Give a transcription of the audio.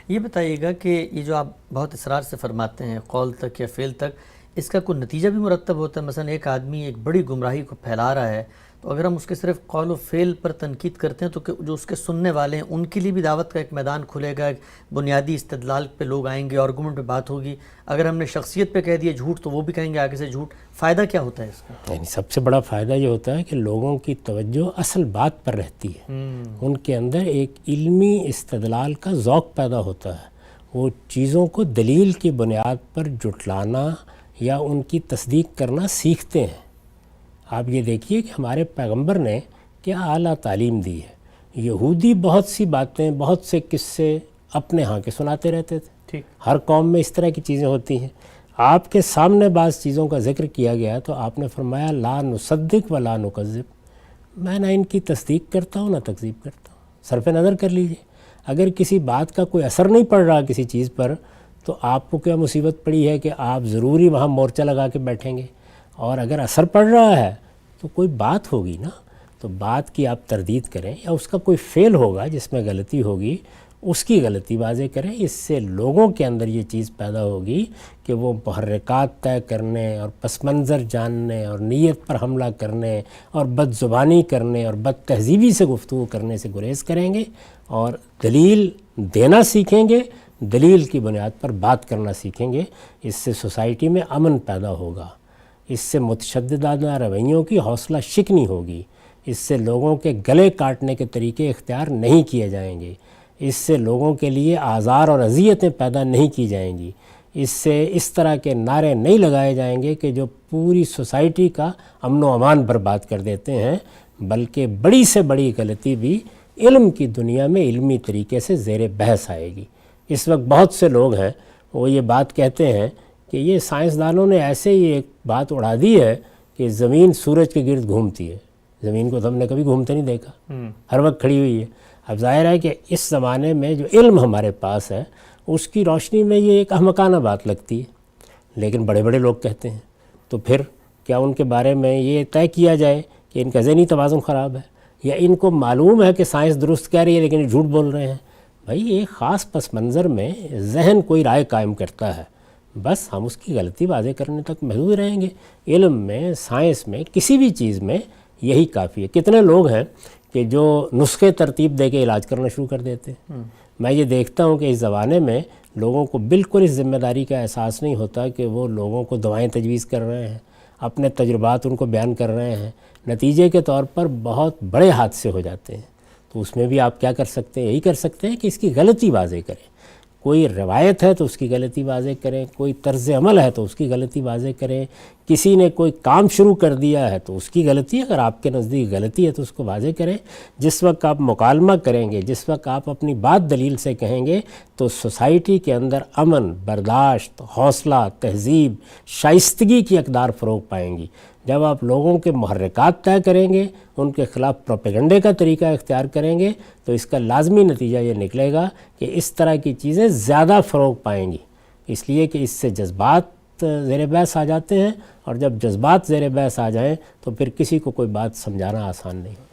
یہ بتائیے گا کہ یہ جو آپ بہت اصرار سے فرماتے ہیں قول تک یا فعل تک، اس کا کوئی نتیجہ بھی مرتب ہوتا ہے؟ مثلا ایک آدمی ایک بڑی گمراہی کو پھیلا رہا ہے، تو اگر ہم اس کے صرف قول و فعل پر تنقید کرتے ہیں تو جو اس کے سننے والے ہیں ان کے لیے بھی دعوت کا ایک میدان کھلے گا، ایک بنیادی استدلال پہ لوگ آئیں گے، آرگومنٹ پہ بات ہوگی۔ اگر ہم نے شخصیت پہ کہہ دیا جھوٹ تو وہ بھی کہیں گے آگے سے جھوٹ۔ فائدہ کیا ہوتا ہے اس کا؟ یعنی سب سے بڑا فائدہ یہ ہوتا ہے کہ لوگوں کی توجہ اصل بات پر رہتی ہے، ان کے اندر ایک علمی استدلال کا ذوق پیدا ہوتا ہے، وہ چیزوں کو دلیل کی بنیاد پر جھٹلانا یا ان کی تصدیق کرنا سیکھتے ہیں۔ آپ یہ دیکھیے کہ ہمارے پیغمبر نے کیا اعلیٰ تعلیم دی ہے۔ یہودی بہت سی باتیں، بہت سے قصے اپنے ہاں کے سناتے رہتے تھے، ہر قوم میں اس طرح کی چیزیں ہوتی ہیں۔ آپ کے سامنے بعض چیزوں کا ذکر کیا گیا تو آپ نے فرمایا لا نصدق ولا نکذب، میں نہ ان کی تصدیق کرتا ہوں نہ تکذیب کرتا ہوں۔ صرف نظر کر لیجئے، اگر کسی بات کا کوئی اثر نہیں پڑ رہا کسی چیز پر تو آپ کو کیا مصیبت پڑی ہے کہ آپ ضروری وہاں مورچہ لگا کے بیٹھیں گے؟ اور اگر اثر پڑ رہا ہے تو کوئی بات ہوگی نا، تو بات کی آپ تردید کریں، یا اس کا کوئی فعل ہوگا جس میں غلطی ہوگی اس کی غلطی واضح کریں۔ اس سے لوگوں کے اندر یہ چیز پیدا ہوگی کہ وہ محرکات طے کرنے اور پس منظر جاننے اور نیت پر حملہ کرنے اور بد زبانی کرنے اور بد تہذیبی سے گفتگو کرنے سے گریز کریں گے اور دلیل دینا سیکھیں گے، دلیل کی بنیاد پر بات کرنا سیکھیں گے۔ اس سے سوسائٹی میں امن پیدا ہوگا، اس سے متشددانہ رویوں کی حوصلہ شکنی ہوگی، اس سے لوگوں کے گلے کاٹنے کے طریقے اختیار نہیں کیے جائیں گے، اس سے لوگوں کے لیے آزار اور اذیتیں پیدا نہیں کی جائیں گی، اس سے اس طرح کے نعرے نہیں لگائے جائیں گے کہ جو پوری سوسائٹی کا امن و امان برباد کر دیتے ہیں، بلکہ بڑی سے بڑی غلطی بھی علم کی دنیا میں علمی طریقے سے زیر بحث آئے گی۔ اس وقت بہت سے لوگ ہیں وہ یہ بات کہتے ہیں کہ یہ سائنسدانوں نے ایسے ہی ایک بات اڑا دی ہے کہ زمین سورج کے گرد گھومتی ہے، زمین کو تو ہم نے کبھی گھومتے نہیں دیکھا، ہر وقت کھڑی ہوئی ہے۔ اب ظاہر ہے کہ اس زمانے میں جو علم ہمارے پاس ہے اس کی روشنی میں یہ ایک احمقانہ بات لگتی ہے، لیکن بڑے بڑے لوگ کہتے ہیں، تو پھر کیا ان کے بارے میں یہ طے کیا جائے کہ ان کا ذہنی توازن خراب ہے، یا ان کو معلوم ہے کہ سائنس درست کہہ رہی ہے لیکن یہ جھوٹ بول رہے ہیں؟ بھائی ایک خاص پس منظر میں ذہن کوئی رائے قائم کرتا ہے، بس ہم اس کی غلطی واضح کرنے تک محدود رہیں گے۔ علم میں، سائنس میں، کسی بھی چیز میں یہی کافی ہے۔ کتنے لوگ ہیں کہ جو نسخے ترتیب دے کے علاج کرنا شروع کر دیتے ہیں۔ میں یہ دیکھتا ہوں کہ اس زمانے میں لوگوں کو بالکل اس ذمہ داری کا احساس نہیں ہوتا کہ وہ لوگوں کو دوائیں تجویز کر رہے ہیں، اپنے تجربات ان کو بیان کر رہے ہیں، نتیجے کے طور پر بہت بڑے حادثے ہو جاتے ہیں۔ تو اس میں بھی آپ کیا کر سکتے ہیں؟ یہی کر سکتے ہیں کہ اس کی غلطی واضح کریں۔ کوئی روایت ہے تو اس کی غلطی واضح کریں، کوئی طرز عمل ہے تو اس کی غلطی واضح کریں، کسی نے کوئی کام شروع کر دیا ہے تو اس کی غلطی، اگر آپ کے نزدیک غلطی ہے تو اس کو واضح کریں۔ جس وقت آپ مکالمہ کریں گے، جس وقت آپ اپنی بات دلیل سے کہیں گے تو سوسائٹی کے اندر امن، برداشت، حوصلہ، تہذیب، شائستگی کی اقدار فروغ پائیں گی۔ جب آپ لوگوں کے محرکات طے کریں گے، ان کے خلاف پروپیگنڈے کا طریقہ اختیار کریں گے تو اس کا لازمی نتیجہ یہ نکلے گا کہ اس طرح کی چیزیں زیادہ فروغ پائیں گی، اس لیے کہ اس سے جذبات زیر بحث آ جاتے ہیں، اور جب جذبات زیر بحث آ جائیں تو پھر کسی کو کوئی بات سمجھانا آسان نہیں ہوتا۔